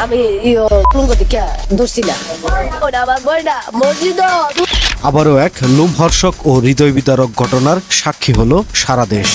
আমি ধরছিলাম মসজিদ। আবারও এক লোমহর্ষক ও হৃদয় বিদারক ঘটনার সাক্ষী হলো সারা দেশ।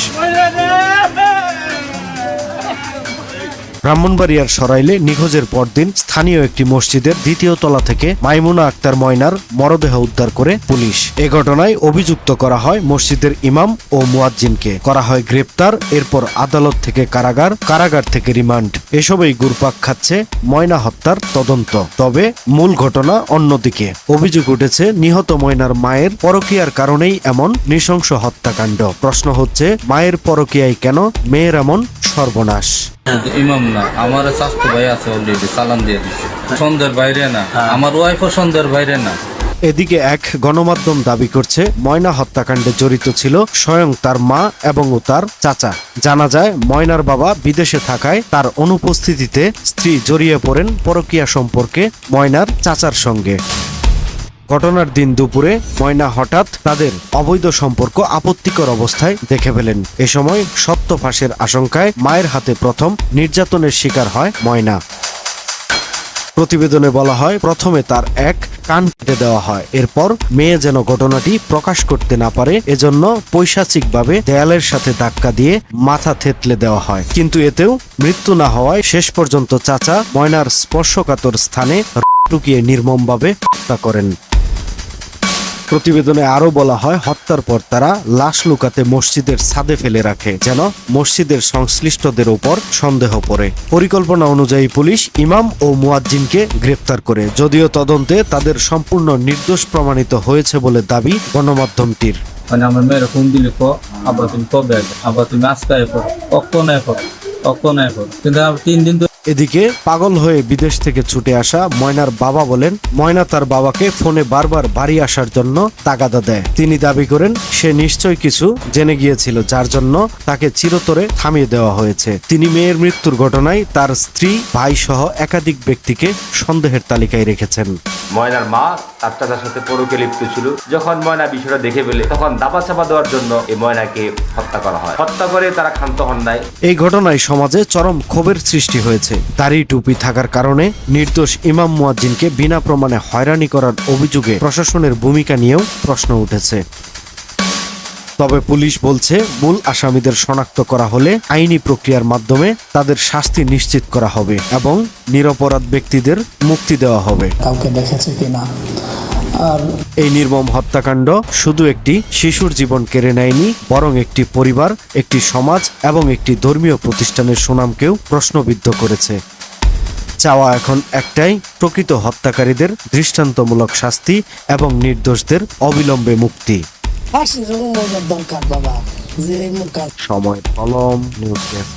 ব্রাহ্মণবাড়িয়ার সরাইলে নিখোঁজের পরদিন স্থানীয় একটি মসজিদের দ্বিতীয় তলা থেকে মাইমুনা আক্তার ময়নার মরদেহ উদ্ধার করে পুলিশ। এ ঘটনায় অভিযুক্ত করা হয় মসজিদের ইমাম ও মুয়াজ্জিনকে, করা হয় গ্রেপ্তার। এরপর আদালত থেকে কারাগার, কারাগার থেকে রিমান্ড। এসবই ঘুরপাক খাচ্ছে ময়না হত্যার তদন্ত। তবে মূল ঘটনা অন্যদিকে। অভিযোগ উঠেছে নিহত ময়নার মায়ের পরকীয়ার কারণেই এমন নৃশংস হত্যাকাণ্ড। প্রশ্ন হচ্ছে, মায়ের পরকীয়ায় কেন মেয়ের এমন সর্বনাশ? ইমাম না, আমার স্বাস্থ্য ভাই আছে, অলরেডি চালান দিয়ে দিচ্ছে। সন্ধ্যের বাইরে না, আমার ওয়াইফও সন্ধ্যের বাইরে না। এদিকে এক গণমাধ্যম দাবি করছে ময়না হত্যাকাণ্ডে জড়িত ছিল স্বয়ং তার মা এবং তার চাচা। জানা যায়, ময়নার বাবা বিদেশে থাকায় তার অনুপস্থিতিতে স্ত্রী জড়িয়ে পড়েন পরকীয়া সম্পর্কে ময়নার চাচার সঙ্গে। ঘটনার দিন দুপুরে ময়না হঠাৎ তাদের অবৈধ সম্পর্ক আপত্তিকর অবস্থায় দেখে ফেলেন। এ সময় সত্য ফাঁসের আশঙ্কায় মায়ের হাতে প্রথম নির্যাতনের শিকার হয় ময়না। প্রতিবেদনে বলা হয়, প্রথমে তার এক কান কেটে দেওয়া হয়। এরপর মেয়ে যেন ঘটনাটি প্রকাশ করতে না পারে এজন্য পৈশাচিকভাবে দেয়ালের সাথে ধাক্কা দিয়ে মাথা থেতলে দেওয়া হয়। কিন্তু এতেও মৃত্যু না হওয়ায় শেষ পর্যন্ত চাচা ময়নার স্পর্শকাতর স্থানে টুকিয়ে নির্মমভাবে হত্যা করেন। প্রতিবেদনে আরো বলা হয়, হত্যার পর তারা লাশ লুকাতে মসজিদের ছাদে ফেলে রাখে, যেন মসজিদের সংশ্লিষ্টদের উপর সন্দেহ পড়ে। পরিকল্পনা অনুযায়ী পুলিশ ইমাম ও মুয়াজ্জিনকে গ্রেপ্তার করে, যদিও তদন্তে তাদের সম্পূর্ণ নির্দোষ প্রমাণিত হয়েছে বলে দাবি গণমাধ্যমটির। মানে আমার মেয়েরা ফোন দিলে আবার তুমি কবে আসবে, আবার তুমি আজকে এরপর কখন এরপর কিন্তু 3 দিন। এদিকে পাগল হয়ে বিদেশ থেকে ছুটে আসা ময়নার বাবা বলেন, ময়না তার বাবাকে ফোনে বারবার বাড়ি আসার জন্য তাগাদা দেয়। তিনি দাবি করেন সে নিশ্চয় কিছু জেনে গিয়েছিল, যার জন্য তাকে চিরতরে থামিয়ে দেওয়া হয়েছে। তিনি মেয়ের মৃত্যুর ঘটনায় তার স্ত্রী, ভাই সহ একাধিক ব্যক্তিকে সন্দেহের তালিকায় রেখেছেন। ময়নার মা তার চাচার সাথে পরকীয়ায় লিপ্ত ছিল। যখন ময়না বিষয়টা দেখে ফেলে, তখন দাবা চাপা দেওয়ার জন্য এই ময়নাকে হত্যা করা হয়। হত্যা করে তারা ক্ষান্ত হন নাই। এই ঘটনায় সমাজে চরম ক্ষোভের সৃষ্টি হয়েছে। দাড়ি টুপি থাকার কারণে নির্দোষ ইমাম মুয়াজ্জিনকে বিনা প্রমাণে হয়রানি করার অভিযোগে প্রশাসনের ভূমিকা নিয়েও প্রশ্ন উঠেছে। তবে পুলিশ বলছে, মূল আসামিদের শনাক্ত করা হলে আইনি প্রক্রিয়ার মাধ্যমে তাদের শাস্তি নিশ্চিত করা হবে এবং নিরপরাধ ব্যক্তিদের মুক্তি দেওয়া হবে। কাউকে দেখেছে কিনা। আর এই নির্মম হত্যাকাণ্ড শুধু একটি শিশুর জীবন কেড়ে নেয়নি, বরং একটি পরিবার, একটি সমাজ এবং একটি ধর্মীয় প্রতিষ্ঠানের সুনামকেও প্রশ্নবিদ্ধ করেছে। চাওয়া এখন একটাই, প্রকৃত হত্যাকারীদের দৃষ্টান্তমূলক শাস্তি এবং নির্দোষদের অবিলম্বে মুক্তি। দরকার বাবা, যে সময় কলম নিউজ ডেস্ক।